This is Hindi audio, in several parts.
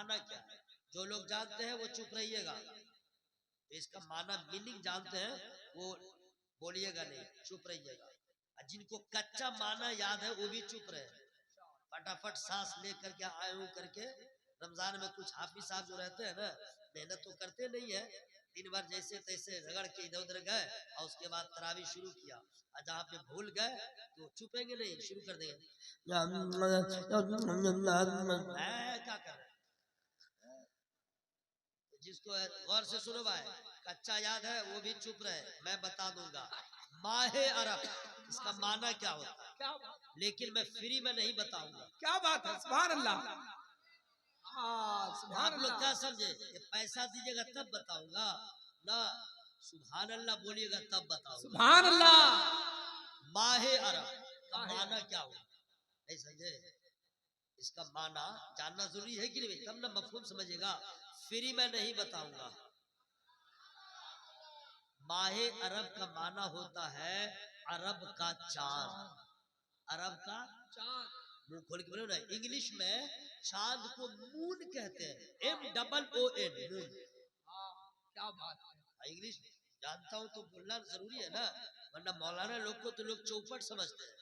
माना क्या है? जो लोग जानते हैं वो चुप रहिएगा, इसका माना मीनिंग जानते हैं वो बोलिएगा नहीं, चुप रहिएगा। जिनको कच्चा माना याद है वो भी चुप रहे, फटाफट सांस ले करके आए हूं करके। रमजान में कुछ हाफिज साहब जो रहते हैं ना, मेहनत तो करते नहीं है, दिन भर जैसे तैसे रगड़ के इधर उधर गए और उसके बाद तरावी शुरू किया, और जहाँ पे भूल गए तो चुपेंगे नहीं, शुरू कर देंगे क्या कर रहे। जिसको गौर से सुनो भाई, कच्चा याद है वो भी चुप रहे, मैं बता दूंगा। माहे अरब इसका माना क्या होता है, लेकिन मैं फ्री में नहीं बताऊंगा। क्या बात है, सुभान अल्लाह। आप लोग क्या समझे, ये पैसा दीजिएगा तब बताऊंगा ना, सुभान अल्लाह बोलिएगा तब बताऊंगा। सुभान अल्लाह। माहे अरब का माना क्या होगा, नहीं समझे? इसका माना जानना जरूरी है कि नहीं, तब ना मफहूम समझेगा। फ्री में नहीं बताऊंगा। माहे अरब का माना होता है अरब का चांद, अरब का चांद। मुंह खोल के बोलो ना, इंग्लिश में चांद को मून कहते हैं, MOON मून। क्या बात है, इंग्लिश जानता हूं तो बोलना जरूरी है ना, वरना मौलाना लोग को तो लोग चौपट समझते हैं।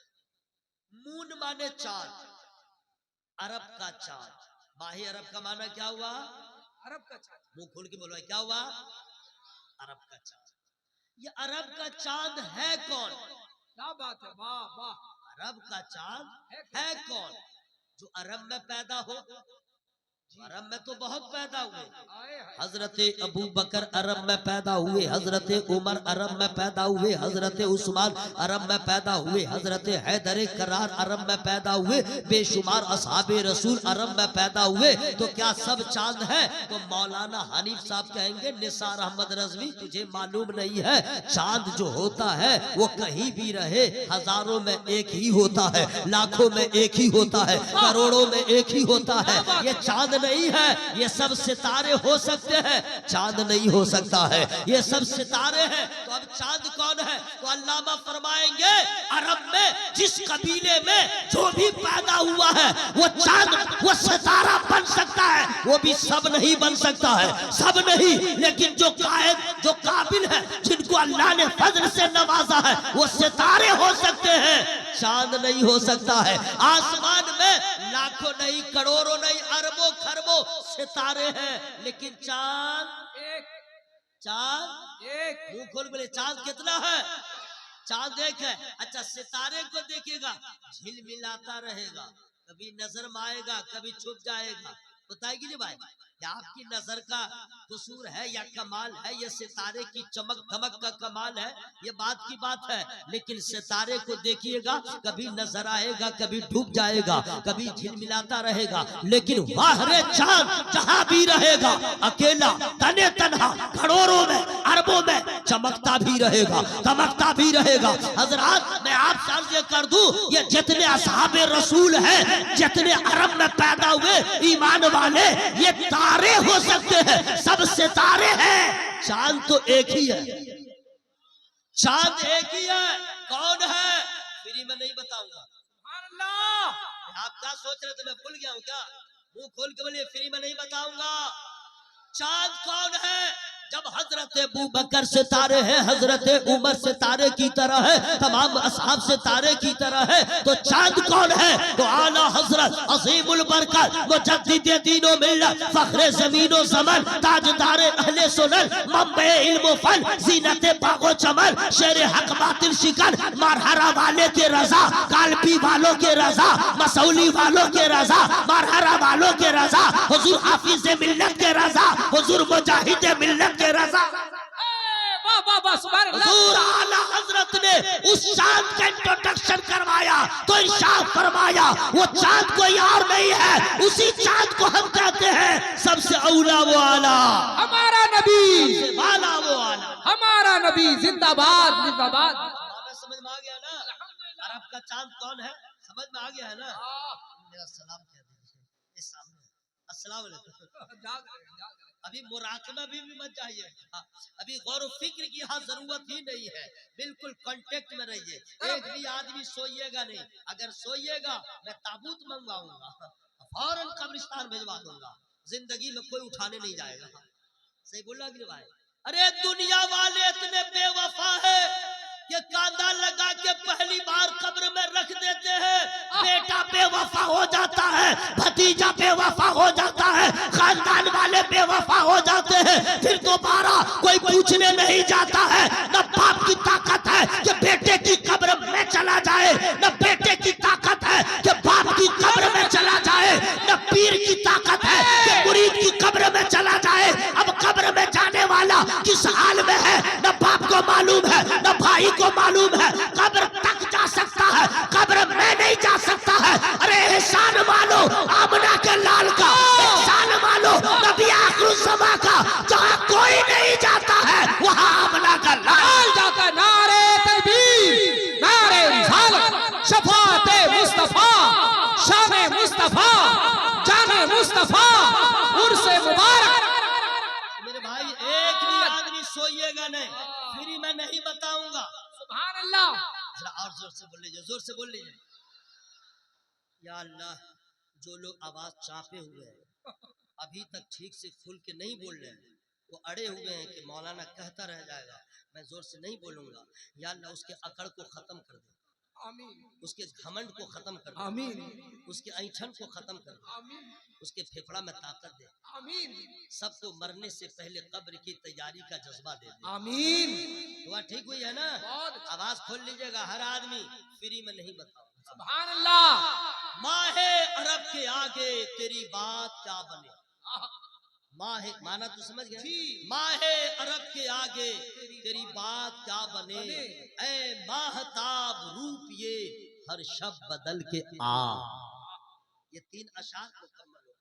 मून माने चांद, अरब का चांद। माही अरब का माना क्या हुआ, अरब का चांद। मुंह खोल के बोलो क्या हुआ, अरब का चांद। ये अरब का चांद है कौन, क्या बात है, वाह वाह। अरब का चांद है कौन, जो अरब में पैदा हो। अरब में तो बहुत पैदा हुए, हजरत अबू बकर अरब में पैदा हुए, हजरत उमर अरब में पैदा हुए, हजरत उस्मान अरब में पैदा हुए, हजरत हैदर करार अरब में पैदा हुए, बेशुमार असहाबे रसूल अरब में पैदा हुए। तो क्या सब चांद है? तो मौलाना हनीफ साहब कहेंगे निसार अहमद रजवी तुझे मालूम नहीं है, चांद जो होता है वो कहीं भी रहे, हजारों में एक ही होता है, लाखों में एक ही होता है, करोड़ों में एक ही होता है। ये चांद नहीं है, ये सब सितारे हो सकते हैं, चांद नहीं हो सकता है। ये सब सितारे हैं, तो अब चांद कौन है? तो अल्लामा फरमाएंगे अरब में जिस कबीले में जो भी पैदा हुआ है वो चांद वो सितारा बन सकता है, वो भी सब नहीं बन सकता है, सब नहीं, लेकिन जो कायद जो काबिल है, जिनको अल्लाह ने फजल से नवाजा है, वो सितारे हो सकते हैं, चांद नहीं हो सकता है। आसमान में लाखों नहीं, करोड़ों नहीं, अरबों खरबों सितारे हैं, लेकिन चांद एक, चांद एक। मुंह खोल बोले चांद कितना है, चांद एक है। अच्छा सितारे को देखिएगा, झिलमिलाता रहेगा, कभी नजर में आएगा कभी छुप जाएगा, बताएगी नहीं भाई, क्या आपकी नजर का कसूर है या कमाल है, ये सितारे की चमक धमक का कमाल है, ये बात की बात है। लेकिन सितारे को देखिएगा, कभी नजर आएगा कभी डूब जाएगा, कभी झिलमिलाता रहेगा, लेकिन वाहरे चांद जहां भी रहेगा अकेला तने तन्हा, करोड़ों में अरबों में चमकता भी रहेगा, दमकता भी रहेगा। हजरात मैं आपसे अर्ज कर दूं, ये जितने असहाबे रसूल हैं, जितने अरब में पैदा हुए ईमान वाले, ये तारे हो सकते हैं, सब सितारे हैं, चांद तो एक ही है, चांद एक ही है। कौन है फ्री में नहीं बताऊंगा। आप क्या सोच रहे थे, मैं भूल गया हूँ क्या? मुंह खोल के बोलिए फ्री में नहीं बताऊंगा। चांद कौन है? जब हजरत अबू बकर सितारे हैं, हजरत उमर सितारे की तरह है, तमाम असहाब सितारे की तरह है, तो चांद कौन है? तो आला हजरत अजीमुल बरकत मुजद्दिद दीनो मिल्लत फखरे ज़मीनो ज़मन ताजदारे अहले सुनन मंबे इल्म फन ज़ीनते बागो चमन शेर हक बातिल शिकन मरहरा वाले के रजा कालपी वालों के रजा मसौली वालों के रजा मरहरा वालों के रजा हुजूर हाफिज मिल्लत के रजा हुजूर मुजाहिद मिल्लत के रजा। हुजूर आला हजरत ने उस चांद का इंट्रोडक्शन करवाया तो इरशाद फरमाया वो चांद कोई और नहीं है, उसी चांद को हम कहते हैं सबसे औला वो आला हमारा नबी, वाला वो आला हमारा नबी जिंदाबाद जिंदाबाद। समझ में आ गया ना? अरब का चांद कौन है समझ में आ गया है ना? मेरा सलाम कह दीजिए इस सामने, अस्सलाम वालेकुम। अभी मुराकबा भी मत जाइए, अभी गौर फिक्र की यहाँ जरूरत ही नहीं है, बिल्कुल कांटेक्ट में रहिए। एक भी आदमी सोइएगा नहीं, अगर सोइएगा मैं ताबूत मंगवाऊंगा, फौरन कब्रिस्तान भिजवा दूंगा। जिंदगी में कोई उठाने नहीं जाएगा। सही बोला कि नहीं भाई? अरे दुनिया वाले इतने बेवफा है कि कांदा लगा के पहली बार कब्र में रख देते हैं, बेटा बेवफा हो जाता है, भतीजा बेवफा हो जाता है, खानदान वाले बेवफा हो जाते हैं, फिर दोबारा कोई पूछने नहीं जाता है। न बाप की ताकत है कि बेटे की कब्र में चला जाए, न बेटे की ताकत है कि बाप की कब्र में चला जाए, न पीर की ताकत है कि मुरीद की कब्र में चला जाए। अब कब्र में जाने वाला किस हाल में है न बाप को मालूम है न भाई को मालूम है। कब्र तक जा सकता है, कब्र में नहीं जा सकता है। अरे एहसान मानो आमना के लाल का, एहसान मानो नबी आखिरुज़्ज़मा का, जहाँ कोई नहीं जाता है वहाँ आमना का लाल जाता। नारे तकबीर, नारे रिसालत, शफाअते मुस्तफा, शाने मुस्तफा, जाने मुस्तफा, उर्से मुबारक। मेरे भाई एक भी आदमी सोइएगा नहीं, फ्री में नहीं बताऊंगा। सुभान अल्लाह। जरा और जोर से बोल लीजिए, जोर से बोल लीजिए। या अल्लाह, जो लोग आवाज चापे हुए हैं, अभी तक ठीक से खुल के नहीं बोल रहे हैं, वो अड़े हुए हैं कि मौलाना कहता रह जाएगा, मैं जोर से नहीं बोलूंगा। या अल्लाह उसके अकड़ को खत्म कर दे, आमीन। उसके घमंड को खत्म कर दे, आमीन। उसके ऐंठन को खत्म कर दे, आमीन। उसके फेफड़ा में ताकत दे, आमीन। सबको मरने से पहले कब्र की तैयारी का जज्बा दे दे। आमीन। दुआ ठीक हुई है ना? आवाज खोल लीजिएगा हर आदमी, फ्री में नहीं बताओ। सुभान अल्लाह। माहे अरब के आगे तेरी बात क्या बने। माहे माना तो समझ गए? माहे अरब के आगे तेरी बात क्या बने, ऐ माहताब रूप ये हर शब बदल के आ। ये तीन अशार मुकम्मल हो गए।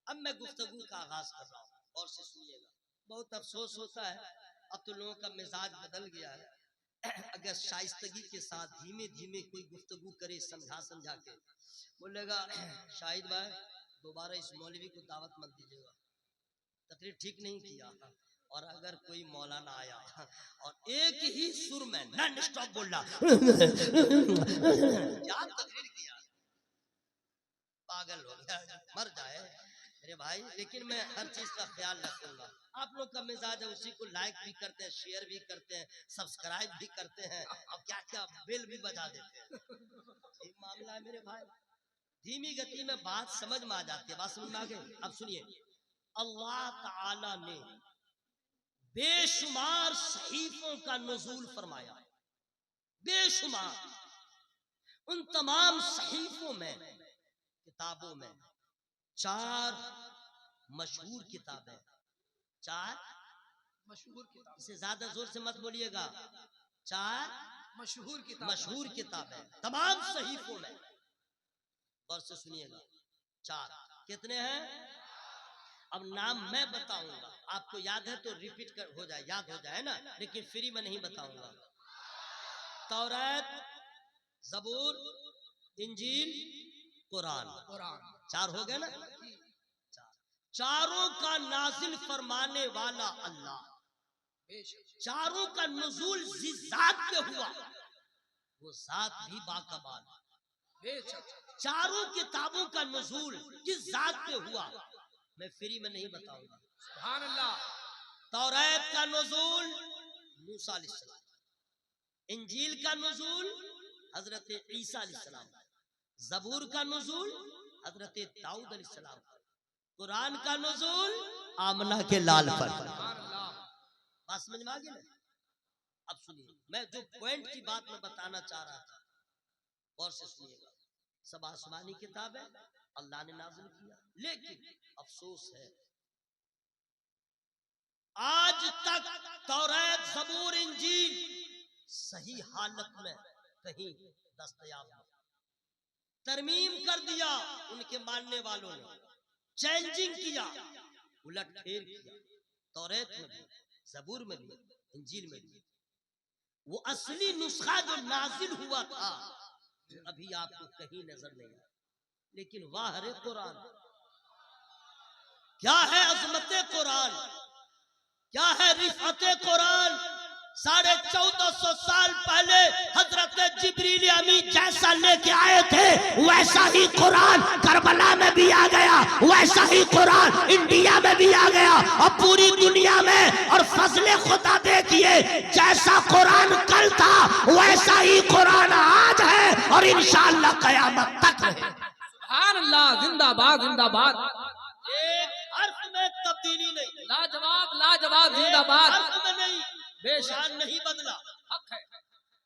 अब मैं गुफ्तगू का आगाज कर रहा हूँ, और से सुनिएगा। बहुत अफसोस होता है, अब तो लोगों का मिजाज बदल गया है। अगर शाइस्तगी के साथ धीमे धीमे कोई गुफ्तगू करे, समझा समझा के, बोलेगा शाहिद भाई दोबारा इस मौलवी को दावत मत दीजिएगा, तकरीर ठीक नहीं किया। और अगर कोई मौलाना आया और एक ही सुर में नॉन स्टॉप बोल रहा, क्या तकरीर किया, पागल हो गया, मर जाए मेरे भाई। लेकिन मैं हर चीज का ख्याल रखूंगा। आप लोग का मिजाज है, उसी को लाइक भी करते हैं, शेयर भी करते हैं, सब्सक्राइब भी करते हैं, और क्या क्या बेल भी बजा देते हैं। ये मामला है मेरे भाई। धीमी गति में बात समझ में आ जाती है। बात समझ में आ गई? अब सुनिए, अल्लाह ताला ने बेशुमार सहीफों का नुज़ूल फरमाया, बेशुमार। उन तमाम सहीफों में, किताबों में, चार मशहूर किताबें, चार मशहूर किताब, इसे ज्यादा जोर से मत बोलिएगा, चार मशहूर किताब, मशहूर किताबें तमाम सहीफों में। और से सुनिएगा, चार कितने हैं? अब नाम मैं बताऊंगा, आपको याद है तो रिपीट कर हो जाए, याद हो जाए ना, लेकिन फ्री में नहीं बताऊंगा। तौरात, ज़बूर, इंजील, कुरान, चार हो गए ना? चारों का नाजिल फरमाने वाला अल्लाह, चारों का नुज़ूल जिस जात पे हुआ वो जात भी बाकमाल। चारों किताबों का नुज़ूल किस जात पे हुआ मैं फ्री में नहीं बताऊंगा। सुभान अल्लाह। तौरात का नुज़ूल मूसा अलैहिस्सलाम, इंजील का नुज़ूल हजरत ईसा अलैहिस्सलाम, ज़बूर का नुज़ूल हजरत दाऊद अलैहिस्सलाम, कुरान का नुज़ूल आमना के लाल पर। बात समझ में आ गई ना? अब सुनिए, मैं जो पॉइंट की बात मैं बताना चाह रहा था, और से सुनिएगा। सब आसमानी किताब है, अल्लाह ने नाज़िल किया, लेकिन अफसोस है आज तक तौरात, ज़बूर, इंजील सही हालत में कहीं दस्तयाब नहीं। तरमीम कर दिया उनके मानने वालों ने, चेंजिंग किया, उलट फेर किया। तौरात में भी, ज़बूर में भी, इंजील में भी वो असली नुस्खा जो नाजिल हुआ था अभी आपको कहीं नजर नहीं आया। लेकिन वाह रे कुरान, क्या है अजमत कुरान, क्या है रिफअत कुरान, 1450 साल पहले हजरत जिब्रील अमीन जैसा लेके आए थे, वैसा ही कुरान करबला में भी आ गया, वैसा ही कुरान इंडिया में भी आ गया और पूरी दुनिया में। और फजले खुदा देखिए, जैसा कुरान कल था वैसा ही कुरान आज है और इंशाअल्लाह कयामत तक है। सुभान अल्लाह, जिंदाबाद जिंदाबाद। एक हर्फ में तब्दीली नहीं, लाजवाब लाजवाब, जिंदाबाद। हर्फ में नहीं, बेशक नहीं बदला, हक है,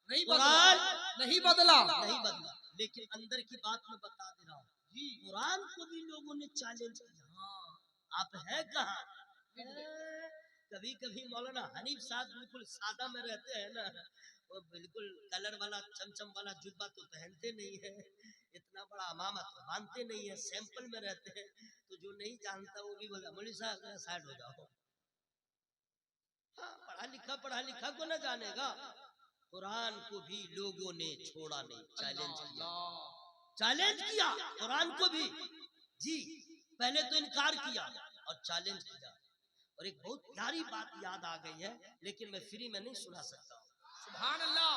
नहीं बदला, नहीं बदला, नहीं बदला। लेकिन अंदर की बात मैं बता दे रहा हूँ, कुरान को भी लोगों ने चैलेंज किया। आप है कहाँ? कभी कभी मौलाना हनीफ साहब बिल्कुल सादा में रहते हैं ना, वो बिल्कुल कलर वाला चमचम वाला जुब्बा तो पहनते नहीं है, इतना बड़ा अमामा तो बांधते नहीं है, सैंपल में रहते हैं। तो जो नहीं जानता वो भी बोला मौलवी साहब साइड हो जाओ। पढ़ा लिखा को न जानेगा। कुरान को भी लोगों ने छोड़ा नहीं, चैलेंज किया कुरान को भी जी। पहले तो इनकार किया और चैलेंज किया। और एक बहुत प्यारी बात याद आ गई है, लेकिन मैं फ्री में नहीं सुना सकता। सुभान अल्लाह।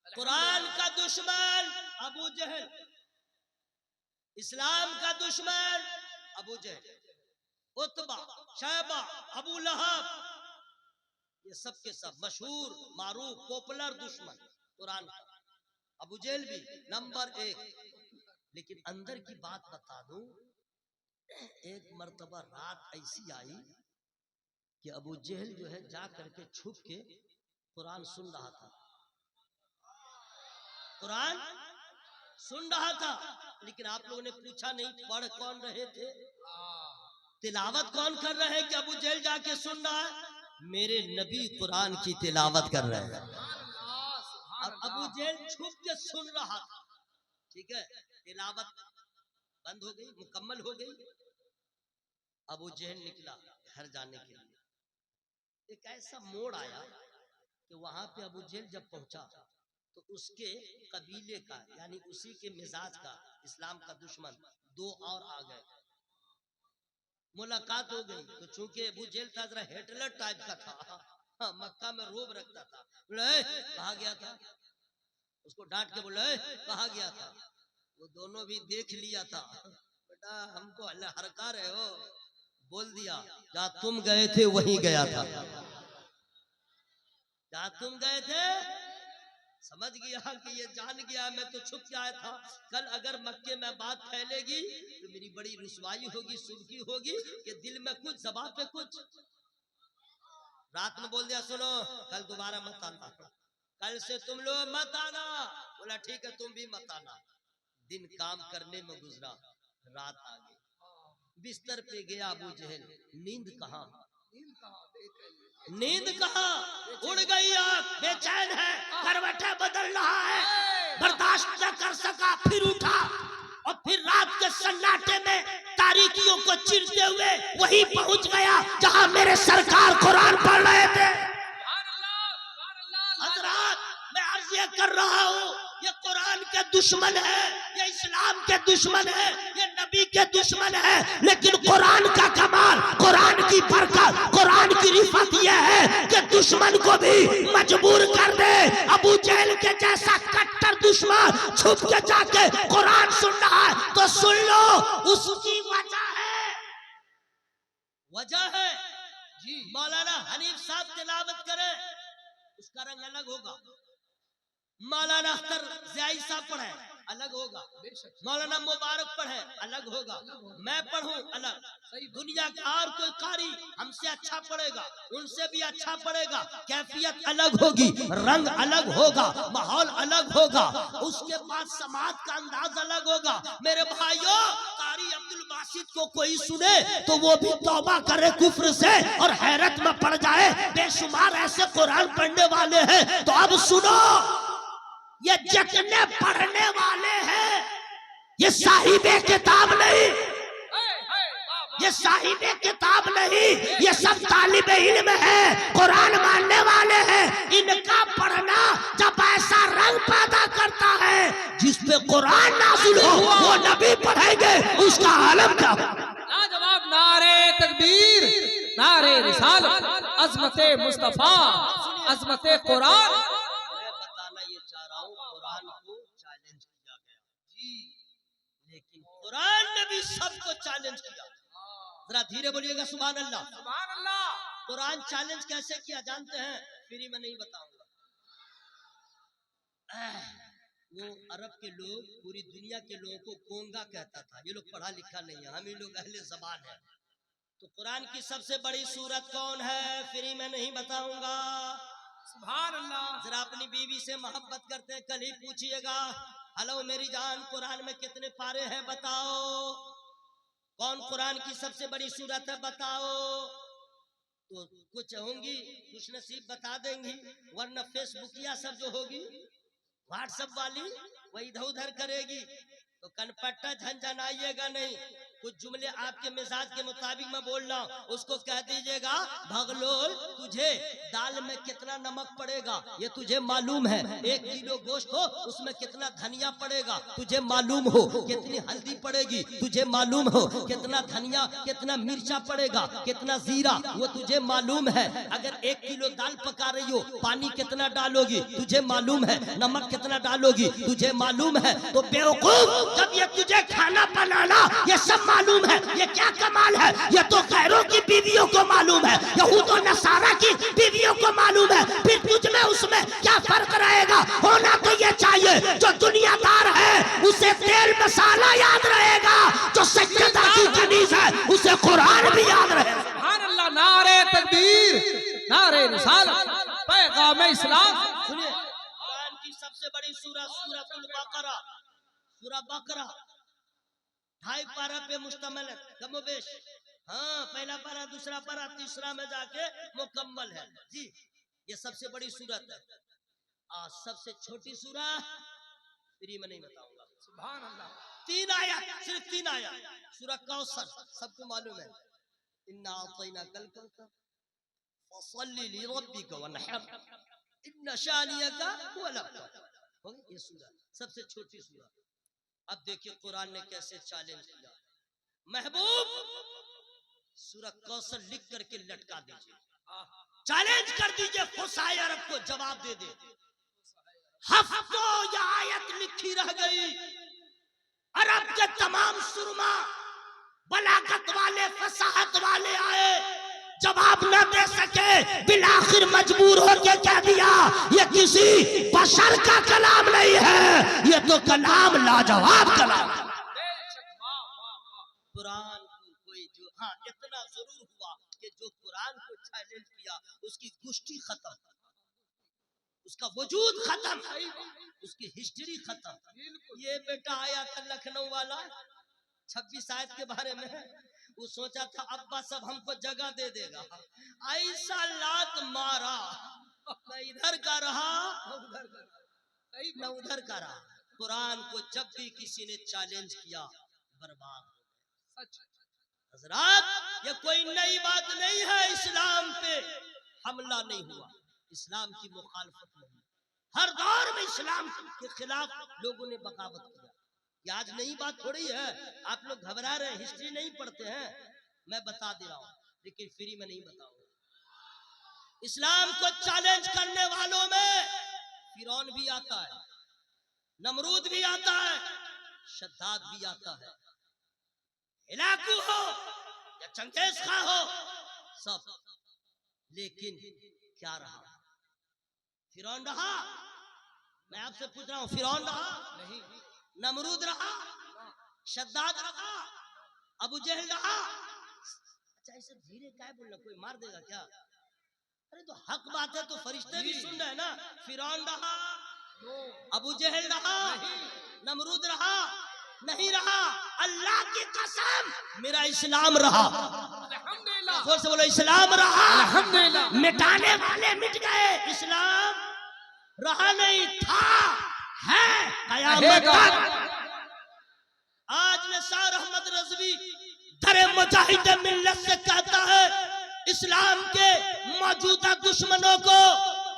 कुरान का दुश्मन अबू जहल, इस्लाम का दुश्मन अबू जहल, उतबा, शैबा, अबू लहब, ये सब के सब मशहूर मारूफ पॉपुलर दुश्मन कुरान का। अबू जहल भी नंबर 1। लेकिन अंदर की बात बता दूं, एक मर्तबा रात ऐसी आई कि अबू जहल जो है जा करके छुप के कुरान सुन रहा था, कुरान सुन रहा था। लेकिन आप लोगों ने पूछा नहीं पढ़ कौन रहे थे, तिलावत कौन कर रहे हैं कि अबू जहल जाके सुन रहा है? मेरे नबी कुरान की तिलावत कर रहे हैं और अबू जहल छुप के सुन रहा था। ठीक है, तिलावत बंद हो गई, मुकम्मल हो गई। अबू जहल निकला घर जाने के लिए। एक ऐसा मोड़ आया कि वहां पे अबू जहल जब पहुंचा तो उसके कबीले का, यानी उसी के मिजाज का, इस्लाम का दुश्मन 2 और आ गए। मुलाकात हो गई। तो चूंकि अबू जहल था जरा हिटलर टाइप का था, हाँ, मक्का में रोब रखता था। बोले कहा गया था, उसको डांट के बोले कहा गया था। वो दोनों भी देख लिया था, बेटा हमको हरका रहे हो, बोल दिया जहाँ तुम गए थे वहीं गया था, जहाँ तुम गए थे। समझ गया कि ये जान गया मैं तो छुप के आया था। कल अगर मक्के में बात फैलेगी तो मेरी बड़ी रुसवाई होगी, सुर्खी होगी कि दिल में कुछ जबान पे कुछ। रात में बोल दिया सुनो कल दोबारा मत आना, कल से तुम लोग मत आना। बोला ठीक है तुम भी मत आना। दिन काम करने में गुजरा, रात आ गई, बिस्तर पे गया अबू जहल। नींद कहाँ, नींद कहाँ? उड़ गई आँख, बेचैन है, करवटें बदल रहा है, बर्दाश्त न कर सका, फिर उठा और फिर रात के सन्नाटे में तारीकियों को चीरते हुए वहीं पहुंच गया जहां मेरे सरकार कुरान पढ़ रहे थे। हजरात मैं अर्ज ये कर रहा हूँ, ये कुरान के दुश्मन है, ये इस्लाम के दुश्मन है, ये नबी के दुश्मन है। लेकिन कुरान का कमाल, कुरान की बरकत, कुरान की रिफत यह है कि दुश्मन को भी मजबूर कर दे। अबू जहल के जैसा कट्टर दुश्मन छुप के जाके कुरान सुन रहा है तो सुन लो, उसकी वजह है, वजह है जी। मौलाना हनीफ साहब तिलावत करे उसका रंग अलग होगा, मौलाना अख्तर ज़ियाई साहब पढ़े अलग होगा, मौलाना मुबारक पढ़े अलग होगा, मैं पढ़ूं अलग। दुनिया का और कोई कारी हमसे अच्छा पढ़ेगा, उनसे भी अच्छा पढ़ेगा, कैफियत अलग होगी, रंग अलग होगा, माहौल अलग होगा, उसके बाद समाज का अंदाज अलग होगा। मेरे भाइयों, कारी अब्दुल बासित को कोई सुने तो वो भी तौबा करे कुफ्र से और हैरत में पड़ जाए। बेशुमार ऐसे कुरान पढ़ने वाले हैं। तो अब सुनो, ये जितने पढ़ने वाले हैं ये साहिबे किताब नहीं, ये साहिबे किताब नहीं, ये सब तालिबे इल्म है, कुरान मानने वाले हैं। इनका पढ़ना जब ऐसा रंग पैदा करता है जिस पे कुरान नाज़िल हो वो नबी पढ़ेंगे, उसका आलम क्या? लाजवाब, नारे तकबीर, नारे रिसालत, अजमत मुस्तफा, अजमत कुरान। मैं बताना ये चाह रहा हूँ, कुरान को चैलेंज किया गया जी, लेकिन कुरान ने भी सबको चैलेंज किया। जरा धीरे बोलिएगा सुभान अल्लाह। सुभान अल्लाह। कुरान चैलेंज कैसे किया जानते हैं? फ्री में नहीं बताऊंगा। वो अरब के लोग पूरी दुनिया के लोगों को गोंगा कहता था। ये लोग पढ़ा लिखा नहीं है, हम ही लोग अहले ज़बान है। तो कुरान की सबसे बड़ी सूरत कौन है? फ्री में नहीं बताऊंगा। सुभान अल्लाह। जरा अपनी बीवी से मोहब्बत करते हैं, कल ही पूछिएगा, हेलो मेरी जान, कुरान में कितने पारे हैं बताओ? कौन कुरान की सबसे बड़ी सूरत है बताओ? तो कुछ होंगी, कुछ नसीब बता देंगी, वरना फेसबुकिया सब जो होगी, व्हाट्सएप वाली, वो इधर उधर करेगी। तो कनपट्टा झंझनाइएगा नहीं। कुछ जुमले आपके मिजाज के मुताबिक मैं बोल रहा हूँ, उसको कह दीजिएगा, भगलोल तुझे दाल में कितना नमक पड़ेगा ये तुझे मालूम है? 1 किलो गोश्त हो उसमें कितना धनिया पड़ेगा तुझे मालूम हो? कितनी हल्दी पड़ेगी तुझे मालूम हो? कितना धनिया, कितना मिर्चा पड़ेगा, कितना जीरा, वो तुझे मालूम है? अगर 1 किलो दाल पका रही हो, पानी कितना डालोगी तुझे मालूम है? नमक कितना डालोगी तुझे मालूम है? तो बेवकूफ, जब ये तुझे खाना बनाना ये सब मालूम है, ये क्या कमाल है? ये तो गैरों की बीवियों को मालूम है, यहूद और नसारा की बीवियों को मालूम है, फिर तुझ में उसमें क्या फर्क रहेगा? होना तो ये चाहिए, जो दुनियादार है उसे तेल मसाला याद रहेगा, जो सज्जदा की कनीज है उसे कुरान भी याद रहेगा। सुभान अल्लाह। नारे तकबीर, नारे रिसालत, पैगाम इस्लाम। सुनिए, कुरान की सबसे बड़ी सूरत सूरतुल बकरा, सूरह बकरा 2.5 पारा पे मुश्तमिल है कमोबेश। हाँ, पहला पारा, दूसरा पारा, तीसरा में जाके मुकम्मल है जी। ये सबसे बड़ी सूरत है। सबसे छोटी सूरह फ्री में नहीं बताऊंगा। सुभान अल्लाह। 3 आयत, सिर्फ 3 आयत, सूरह कौसर, सबको मालूम है, इन्ना आतैना कल कौसर फसल्ली लिरब्बिका वनहर इन्ना शानियका हुवल अबतर। ये सूरह सबसे छोटी सूरह। अब देखिए कुरान ने कैसे चैलेंज किया। महबूब, सूरह कौसर लिख करके लटका दीजिए, चैलेंज कर दीजिए, फुसाए अरब को जवाब दे दे। हफ्तों या आयत लिखी रह गई, अरब के तमाम सुरमा बलागत वाले, फसाहत वाले आए, जवाब न दे सके, बिलाखिर मजबूर होके कह दिया, ये किसी बशर का कलाम नहीं है, ये तो कलाम लाजवाब कलाम। कुरान को कोई जो, हाँ इतना जरूर हुआ कि जो कुरान को चैलेंज किया उसकी गुष्टी खत्म, उसका वजूद खत्म, उसकी हिस्ट्री खत्म। ये बेटा आया था लखनऊ वाला 26 आयत के बारे में, वो सोचा था अब्बा सब हमको जगह दे देगा, ऐसा लात मारा, न इधर का रहा न उधर का रहा। कुरान को जब भी किसी ने चैलेंज किया बर्बाद हो गया। हजरात, ये कोई नई बात नहीं है, इस्लाम पे हमला नहीं हुआ, इस्लाम की मुखालफत नहीं, हर दौर में इस्लाम के खिलाफ लोगों ने बगावत किया। ये आज नई बात थोड़ी है, आप लोग घबरा रहे हैं, हिस्ट्री नहीं पढ़ते हैं, मैं बता दे रहा हूं, लेकिन फ्री में नहीं बताऊंगा। इस्लाम को चैलेंज करने वालों में फिरौन भी आता है, नमरूद भी आता है, शद्दाद भी आता है, हिलाकू हो या चंगेज खां हो, सब। लेकिन क्या रहा? फिरौन रहा? मैं आपसे पूछ रहा हूं, फिरौन रहा? नहीं। नमरूद रहा? शद्दाद रहा? अबू जहल रहा? अच्छा, ऐसे धीरे क्या बोलना, कोई मार देगा क्या? अरे तो हक बात है, तो फरिश्ते भी सुन रहे हैं ना। फिरौन रहा? अबू जहल रहा? नमरूद रहा? नहीं रहा। अल्लाह की कसम, मेरा इस्लाम रहा। अल्हम्दुलिल्लाह। जोर से बोलो, इस्लाम रहा। अल्हम्दुलिल्लाह। मिटाने वाले मिट गए, इस्लाम रहा नहीं, था, है कयामत तक। आज निसार अहमद रज़वी दरे मुजाहिद मिल्लत से कहता है, इस्लाम के मौजूदा दुश्मनों को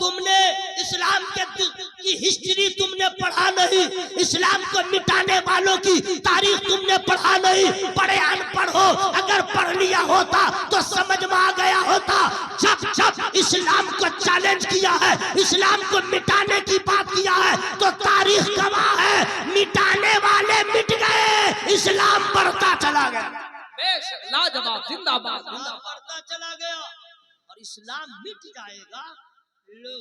तुमने इस्लाम की हिस्ट्री तुमने पढ़ा नहीं, इस्लाम को मिटाने वालों की तारीख तुमने पढ़ा नहीं, बड़े अनपढ़ हो। अगर पढ़ लिया होता तो समझ में आ गया होता। जब जब इस्लाम को चैलेंज किया है, इस्लाम को मिटाने की बात किया है, तो तारीख गवाह है, मिटाने वाले मिट गए, इस्लाम बढ़ता चला गया। लाजवाब, जिंदाबाद, बढ़ता चला गया और इस्लाम मिट जाएगा। लो,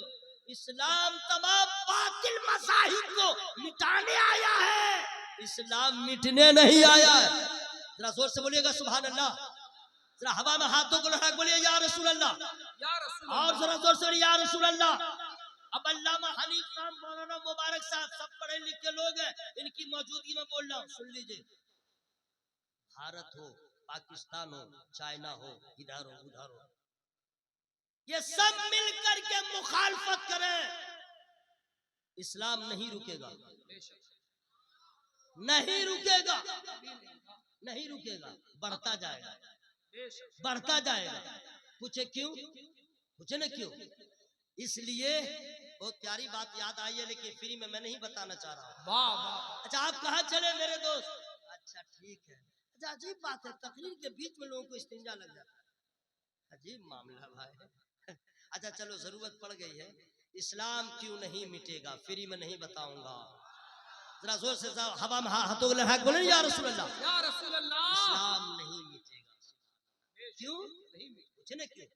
इस्लाम तमाम बातिल मज़ाहिब को मिटाने आया है, इस्लाम मिटने नहीं आया है। जरा जोर से बोलिएगा सुभान अल्लाह। जरा हवा में हाथों को लगा बोलिए या रसूल अल्लाह, और जरा जोर से या रसूल अल्लाह। अब अल्लामा हनीफ साहब, मौलाना मुबारक साहब सब पढ़े लिखे लोग हैं, इनकी मौजूदगी में बोल रहा हूँ, सुन लीजिए। भारत हो, पाकिस्तान हो, चाइना हो, इधर हो उधर हो, ये सब मिलकर के मुखालफत करें, इस्लाम नहीं रुकेगा, नहीं रुकेगा, नहीं रुकेगा, बढ़ता जाएगा, बढ़ता जाएगा। पूछे क्यों? पूछे ना क्यों? इसलिए बहुत प्यारी बात याद आई है, लेकिन फ्री में मैं नहीं बताना चाह रहा हूँ। अच्छा, आप कहाँ चले मेरे दोस्त? अच्छा ठीक है। अच्छा, अजीब बात है, तकरीर के बीच में लोगों को इस्तिंजा लग जाता है, अजीब मामला भाई। अच्छा चलो, जरूरत पड़ गई है। इस्लाम क्यों नहीं मिटेगा, फ्री में नहीं बताऊंगा। जरा जोर से हवा में हाथों को बोले या रसूल अल्लाह, या रसूल अल्लाह। इस्लाम नहीं मिटेगा। क्यों नहीं? पूछे ना क्यों?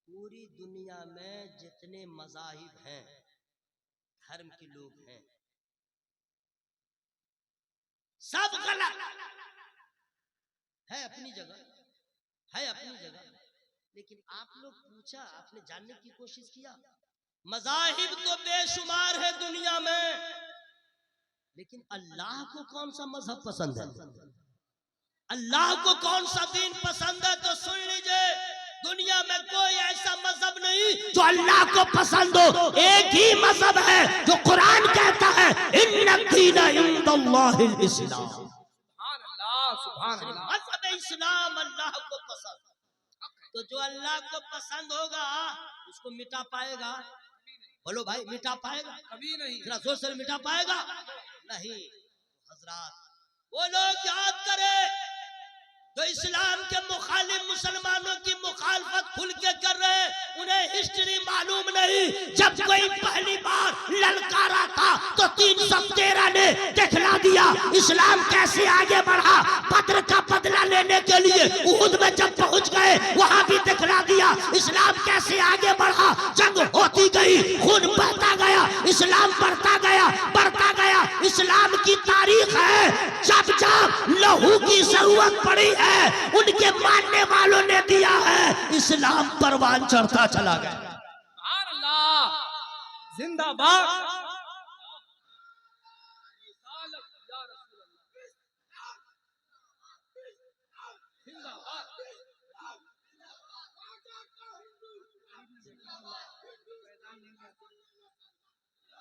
पूरी दुनिया में जितने मज़ाहिब हैं, धर्म के लोग हैं, सब गलत है अपनी जगह, है अपनी जगह। लेकिन आप लोग पूछा, आपने जानने की कोशिश किया, मज़ाहिब तो बेशुमार है दुनिया में, लेकिन अल्लाह को कौन सा मजहब पसंद है? अल्लाह को कौन सा दीन पसंद है? तो सुन लीजिए, दुनिया में कोई ऐसा मजहब नहीं जो अल्लाह को पसंद हो। एक ही मजहब है जो कुरान कहता है, इन्ना दीन इंदल्लाहिल इस्लाम। सुभान अल्लाह, सुभान अल्लाह। मजहब इस्लाम अल्लाह को पसंद। तो जो अल्लाह को पसंद होगा उसको मिटा पाएगा? बोलो भाई, मिटा पाएगा? कभी नहीं। जरा जोर से मिटा पाएगा? नहीं। हजरात, वो लोग याद करें जो इस्लाम के मुखालिफ मुसलमानों की मुखालफत खुल के कर रहे हैं, उन्हें हिस्ट्री मालूम नहीं। जब कोई पहली बार ललकारा था तो 313 ने दिखला दिया इस्लाम कैसे आगे बढ़ा। बद्र का बदला लेने के लिए उहुद में जब पहुंच गए, वहां भी दिखला दिया इस्लाम कैसे आगे बढ़ा। जंग होती गई, खून बहता गया, इस्लाम बढ़ता गया, बढ़ता गया। इस्लाम की तारीख है, जब जब लहू की जरूरत पड़ी है, उनके मानने वालों ने दिया है, इस्लाम परवान चढ़ता चला गया। सुभान अल्लाह, जिंदाबाद।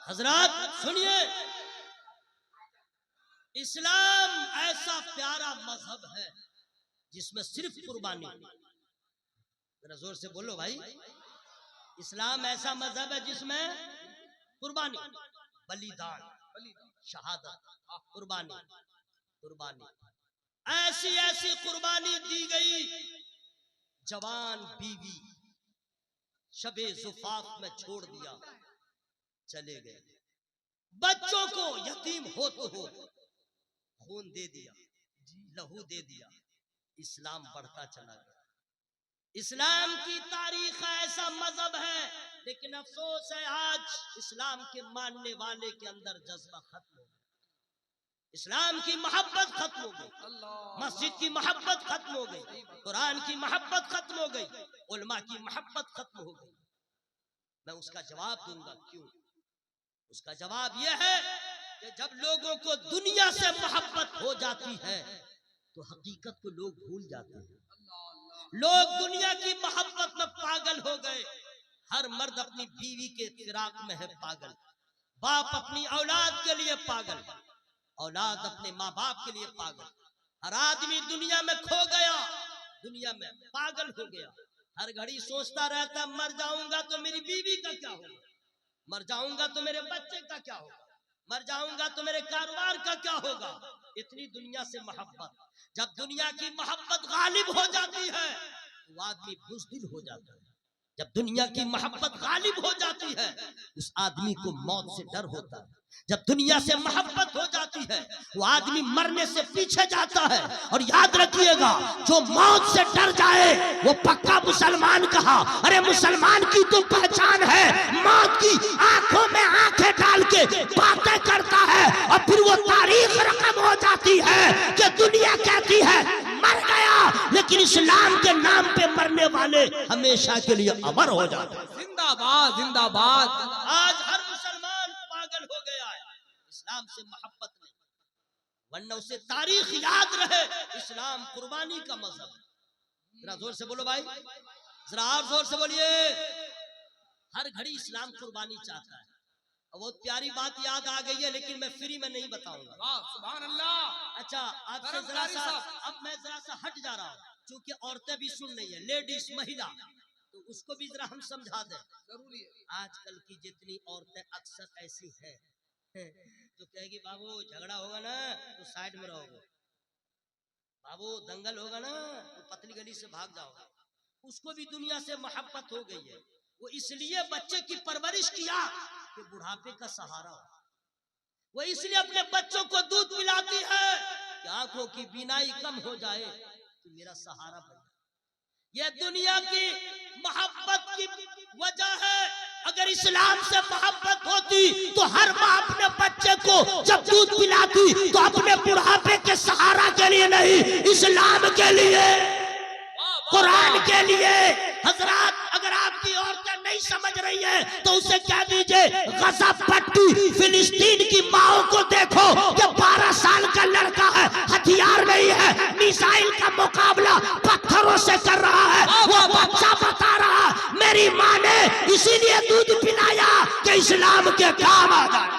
हजरात सुनिए, इस्लाम ऐसा प्यारा मजहब है जिसमें सिर्फ कुर्बानी। जरा जोर से बोलो भाई, इस्लाम ऐसा मजहब है जिसमें कुर्बानी, बलिदान, शहादत, कुर्बानी, कुर्बानी, ऐसी ऐसी कुर्बानी दी गई। जवान बीवी शबे जुफाफ में छोड़ दिया, चले गए। बच्चों को यतीम हो तो हो, खून दे दिया, लहू दे दिया, इस्लाम बढ़ता चला गया। इस्लाम की तारीख ऐसा मजहब है, लेकिन अफसोस है आज इस्लाम के मानने वाले के अंदर जज्बा खत्म हो गया, इस्लाम की मोहब्बत खत्म हो गई, मस्जिद की मोहब्बत खत्म हो गई, कुरान की मोहब्बत खत्म हो गई, उलमा की मोहब्बत खत्म हो गई। मैं उसका जवाब दूंगा क्यों। उसका जवाब यह है कि जब लोगों को दुनिया से मोहब्बत हो जाती है तो हकीकत को लोग भूल जाते हैं। लोग दुनिया की मोहब्बत में पागल हो गए। हर मर्द अपनी बीवी के फिराक में है पागल, बाप अपनी औलाद के लिए पागल, औलाद अपने माँ बाप के लिए पागल। हर आदमी दुनिया में खो गया, दुनिया में पागल हो गया। हर घड़ी सोचता रहता मर जाऊंगा तो मेरी बीवी का क्या होगा, मर जाऊंगा तो मेरे बच्चे का क्या होगा, मर जाऊंगा तो मेरे कारोबार का क्या होगा। इतनी दुनिया से मोहब्बत। जब दुनिया की मोहब्बत गालिब हो जाती है तो आदमी बुज़दिल हो जाता है। जब दुनिया की मोहब्बत गालिब हो जाती है उस आदमी को मौत से डर होता है। जब दुनिया से मोहब्बत हो जाती है वो आदमी मरने से पीछे जाता है। और याद रखिएगा, जो मौत से डर जाए वो पक्का मुसलमान कहा। अरे मुसलमान की तो पहचान है मौत की आंखों में आंखें डाल के बातें करता है और फिर वो तारीख रकम हो जाती है कि दुनिया कहती है मर गया, लेकिन इस्लाम के नाम पे मरने वाले हमेशा के लिए अमर हो जाते हैं। जिंदाबाद जिंदाबाद। आज हर मुसलमान पागल हो गया है इस्लाम से मोहब्बत नहीं, वरना उसे तारीख याद रहे। इस्लाम कुर्बानी का मजहब है। जरा जोर से बोलो भाई, जरा और जोर से बोलिए। हर घड़ी इस्लाम कुर्बानी चाहता है। बहुत प्यारी बात याद आ गई है लेकिन मैं फ्री में नहीं बताऊंगा। वाह सुभान अल्लाह। अच्छा आपसे जरा सा अब मैं जरा सा हट जा रहा हूँ क्योंकि औरतें भी सुन रही है, लेडीज महिला, तो उसको भी जरा हम समझा दें। जरूरी है। आजकल की जितनी औरतें अक्सर ऐसी हैं जो कहेगी बाबू झगड़ा होगा ना तो साइड में रहोगे, बाबू दंगल होगा ना तो पतली गली से भाग जाओगे। उसको भी दुनिया से मोहब्बत हो गई है। वो इसलिए बच्चे की परवरिश किया कि बुढ़ापे का सहारा हो। वो इसलिए अपने बच्चों को दूध पिलाती है कि आंखों की बीनाई कम हो जाए तो मेरा सहारा बन जाए। ये दुनिया की मोहब्बत की वजह है। अगर इस्लाम से मोहब्बत होती तो हर माँ अपने बच्चे को जब दूध पिलाती तो अपने बुढ़ापे के सहारा के लिए नहीं, इस्लाम के लिए, कुरान के लिए। हजरात अगर आपकी औरतें नहीं समझ रही है तो उसे कह दीजिए गजा पट्टी फिलिस्तीन की माओ को देखो कि 12 साल का लड़का है, हथियार नहीं है, मिसाइल का मुकाबला पत्थरों से कर रहा है। वो बच्चा बता रहा मेरी माँ ने इसीलिए दूध पिलाया कि इस्लाम के काम आ जाए।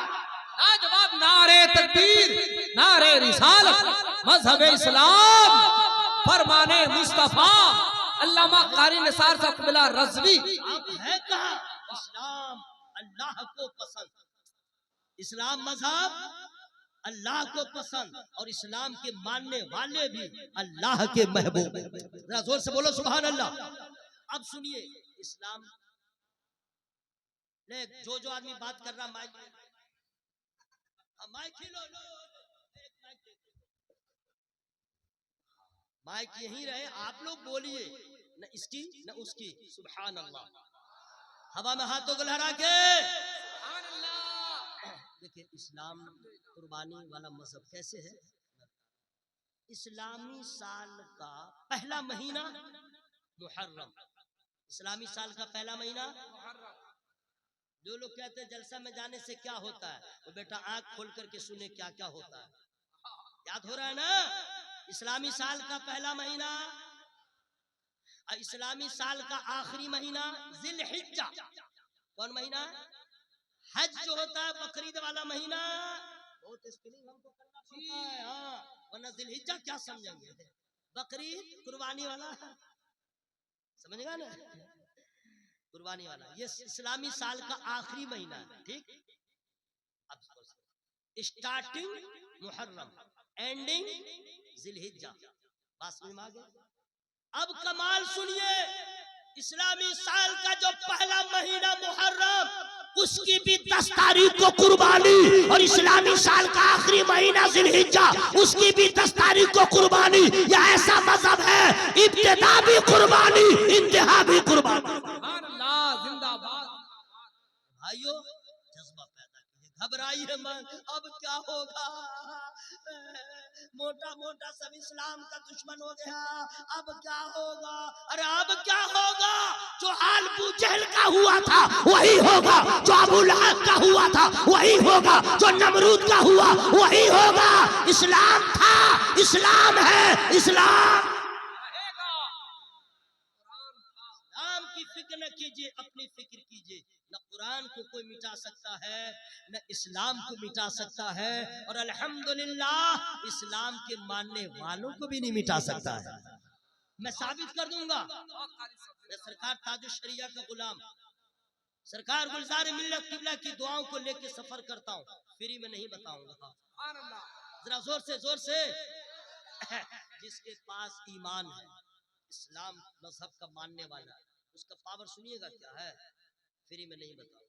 लाजवाब। नारे तकबीर, नारे रिसालत, मजहब इस्लाम, फरमाने मुस्तफा, अल्लामा कारी निसार साहब कबिला रज़वी। आप है कहा इस्लाम अल्लाह को पसंद, इस्लाम मजहब अल्लाह को पसंद और इस्लाम के मानने वाले भी अल्लाह के महबूब। जरा जोर से बोलो सुभान अल्लाह। अब सुनिए इस्लाम ले जो आदमी बात कर रहा माइक ही लो, माइक यहीं रहे, आप लोग बोलिए, न इसकी न उसकी। सुभान अल्लाह। हवा में हाथों को लहरा के देखिए इस्लाम कुर्बानी वाला मजहब कैसे है। इस्लामी साल का पहला महीना मुहर्रम, इस्लामी साल का पहला महीना मुहर्रम। जो लोग कहते हैं जलसा में जाने से क्या होता है, तो बेटा आंख खोल करके सुने क्या क्या होता है। याद हो रहा है ना। इस्लामी साल का पहला महीना, इस्लामी साल का आखिरी महीना जिलहिज्जा। कौन महीना? हज जो होता है बकरीद वाला महीना। बहुत स्पेलिंग हमको करना पड़ता है, हाँ, वरना जिलहिज्जा क्या समझेंगे। बकरीद कुर्बानी वाला, समझेगा ना, कुर्बानी वाला। ये इस्लामी साल का आखिरी महीना है। ठीक, अब स्टार्टिंग मुहर्रम, एंडिंग जिलहिज्जा। बात समझ में आ गई। अब कमाल सुनिए, इस्लामी साल का जो पहला महीना मुहर्रम, उसकी भी 10 तारीख को कुर्बानी, और इस्लामी साल का आखिरी महीना जिलहिज्जा, उसकी भी 10 तारीख को कुर्बानी। यह ऐसा मजहब है, इब्तिदा भी कुर्बानी, इंतहा भी कुर्बानी। जिंदाबाद। भाइयों जज्बा पैदा कीजिए, घबराइए मत। अब क्या होगा, मोटा मोटा सब इस्लाम का दुश्मन हो गया, अब क्या होगा। अरे अब क्या होगा, जो हाल अबू जहल का हुआ था वही होगा, जो अबू लहब का हुआ था वही होगा, जो नमरूद का हुआ वही होगा। इस्लाम था, इस्लाम है, इस्लाम। की फिक्र न कीजिए, अपनी फिक्र कीजिए। न कुरान को कोई मिटा सकता है, न इस्लाम को मिटा सकता है, और अल्हम्दुलिल्लाह इस्लाम के मानने वालों को भी नहीं मिटा सकता है। मैं साबित कर दूंगा। मैं सरकार ताजुश शरिया का गुलाम, सरकार गुलजार मिल्लत किबला की दुआओं को लेके सफर करता हूँ, फ्री में नहीं बताऊंगा। जरा जोर से जिसके पास ईमान है, इस्लाम मजहब का मानने वाला, उसका पावर सुनिएगा क्या है, फ्री में नहीं बताऊंगा।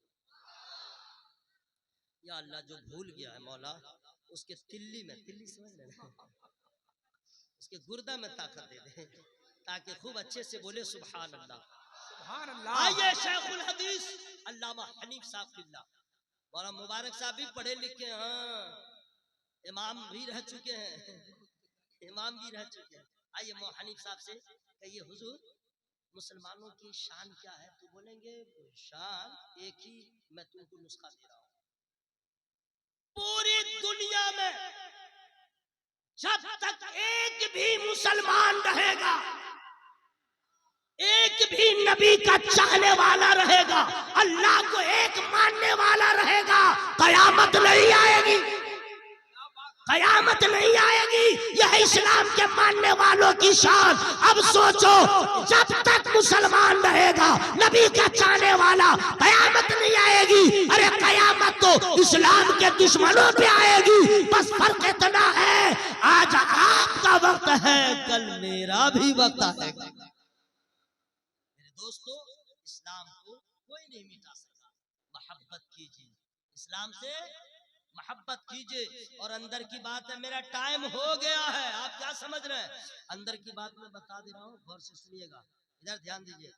या अल्लाह जो भूल गया है मौला, उसके तिल्ली में, तिल्ली समझ लेना, उसके गुर्दा में ताकत दे दे, ताकि खूब अच्छे से बोले सुभान अल्लाह। आइए शेखुल हदीस अल्लामा हनीफ साहब किबला, मौलाना मुबारक साहब भी पढ़े लिखे, हाँ इमाम भी रह चुके हैं, इमाम भी रह चुके हैं। आइए मौलाना हनीफ साहब से कहिए, हुजूर मुसलमानों की शान क्या है? तो बोलेंगे शान एक ही, मैं तुमको नुस्खा दे रहा हूँ, पूरी दुनिया में जब तक एक भी मुसलमान रहेगा, एक भी नबी का चाहने वाला रहेगा, अल्लाह को एक मानने वाला रहेगा, कयामत नहीं आएगी, कयामत नहीं आएगी। यह इस्लाम के मानने वालों की शान। अब सोचो, जब तक मुसलमान रहेगा, नबी का चाहने वाला, कयामत नहीं आएगी। अरे कयामत तो इस्लाम के दुश्मनों पे आएगी। बस फर्क इतना है, आज आपका वक्त है, कल मेरा भी वक्त है। मेरे दोस्तों, इस्लाम को कोई नहीं मिटा सकता। मोहब्बत कीजिए, इस्लाम से मोहब्बत कीजिए। और अंदर की बात है, मेरा टाइम हो गया है, आप क्या समझ रहे हैं? अंदर की बात मैं बता दे रहा हूँ, गौर से सुनिएगा, इधर ध्यान दीजिए।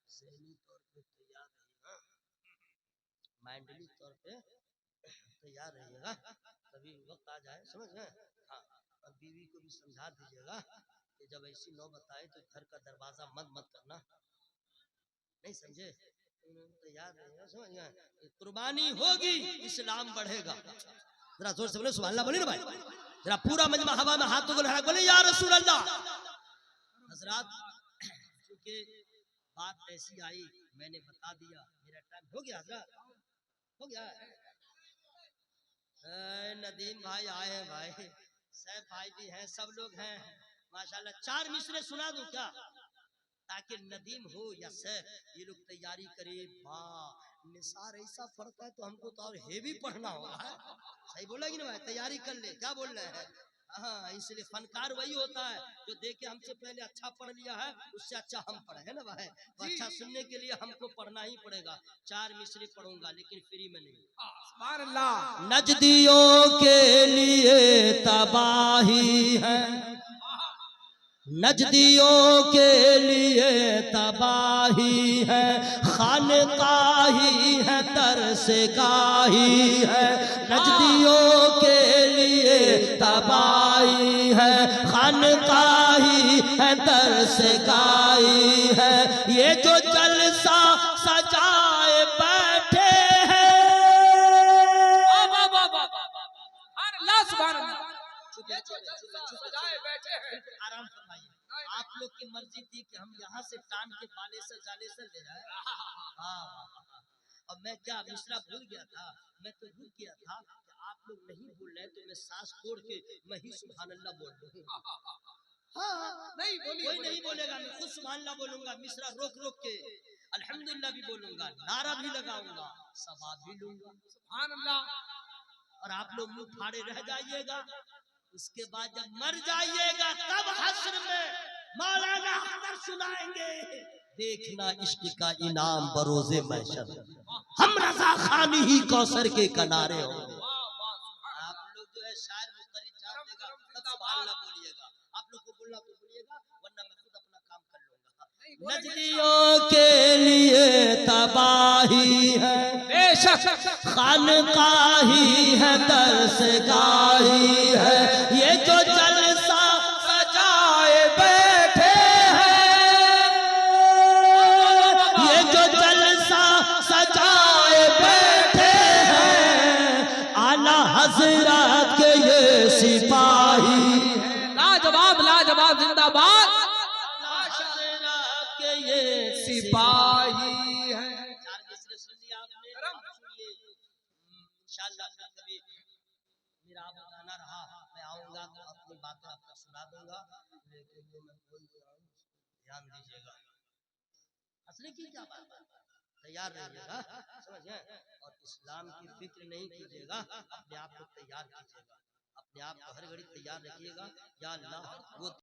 ज़हनी तौर पे तैयार रहिएगा, मेंटली तौर पे तैयार रहिएगा, कभी वक्त आ जाए, समझ गए? हाँ, और बीवी को भी समझा दीजिएगा कि जब ऐसी नौबत आए तो घर का दरवाजा मत करना, नहीं समझे? तैयार रहिएगा, समझ गए? कुर्बानी होगी, इस्लाम बढ़ेगा। जरा जोर से बोले सुभान अल्लाह, बोले ना भाई, जरा पूरा मजमा हवा में हाथों को लहरा बोले या रसूल अल्लाह। हजरात, क्योंकि बात ऐसी आई, मैंने बता दिया, मेरा टाइम हो गया, हजरात हो गया। नदीम भाई आए हैं, भाई सैफ भाई भी हैं, सब लोग हैं माशाल्लाह। 4 मिसरे सुना दूं क्या, ताकि नदीम हो या सैफ, ये लोग तैयारी करे। वाह, निसार ऐसा पढ़ता है तो हमको तो और हेवी पढ़ना होगा, सही बोला कि ना भाई? तैयारी कर ले, क्या बोल रहे हैं? हाँ, इसलिए फनकार वही होता है जो देखे हमसे पहले अच्छा पढ़ लिया है, उससे अच्छा हम पढ़े, है ना भाई? तो अच्छा सुनने के लिए हमको पढ़ना ही पड़ेगा। 4 मिसरे पढ़ूंगा, लेकिन फ्री में नहीं। सुभान अल्लाह। नजदियों के लिए तबाही है, नजदियों के लिए तबाही है, खानकाही है, तरसगाही है। नजदियों के लिए तबाही है, खानकाही है, तरसगाही है। ये जो जलसा सजाए बैठे हैं, सुभान अल्लाह। सजाए बैठे हैं, आराम फरमाइए। आप लोग की मर्जी थी कि हम यहाँ से टान के बालेसर जालेसर ले जाए। हाँ, और मैं क्या मिश्रा भूल गया था, मैं तो रुक गया था कि आप लोग नहीं बोल रहे तो मैं सांस छोड़ के मैं ही सुभान अल्लाह बोल दूँ। हाँ, नहीं बोलिए, कोई नहीं बोलेगा, मैं खुद सुभान अल्लाह बोलूंगा, मिश्रा रोक रोक के अल्हम्दुलिल्लाह भी बोलूंगा, नारा भी लगाऊंगा, सवाब भी लूंगा। सुभान अल्लाह। और आप लोग मुंह फाड़े रह जाइएगा। उसके बाद जब मर जाइएगा, तब हश्र में मौलाना अख्तर सुनाएंगे, देखना इश्क का इनाम बरोज़े महशर, हम रजा खानी ही कौसर के किनारे होंगे। आप लोग जो है शायर मुखरिज जान देगा, तब सुभान अल्लाह बोलिएगा। आप लोग को बोलना तो बोलिएगा, वरना मैं खुद अपना काम कर लूंगा। नजदियों के लिए तबाही है, बेशक खानकाही है, दरसगाही है। ये जो जलसा सजाए बैठे हैं, ये जो जलसा सजाए बैठे हैं, आला हजरत के ये सिपाही, लाजवाब लाजवाब, जिंदाबाद। हजरत के ये सिपाही है। 4 मिसरे सुन लिया आपने, सुनिए इंशाअल्लाह फिर कभी मेरा आप गाना रहा, मैं आऊंगा तो अपनी बातें आपको सुना दूंगा, लेकिन ये मैं बोल रहा हूँ ध्यान दीजिएगा, हंसने की क्या बात है, तैयार रहिएगा, समझ गए। और इस्लाम की फिक्र नहीं कीजिएगा, अपने आप को तैयार कीजिएगा, अपने आप को हर घड़ी तैयार रखिएगा। या अल्लाह वो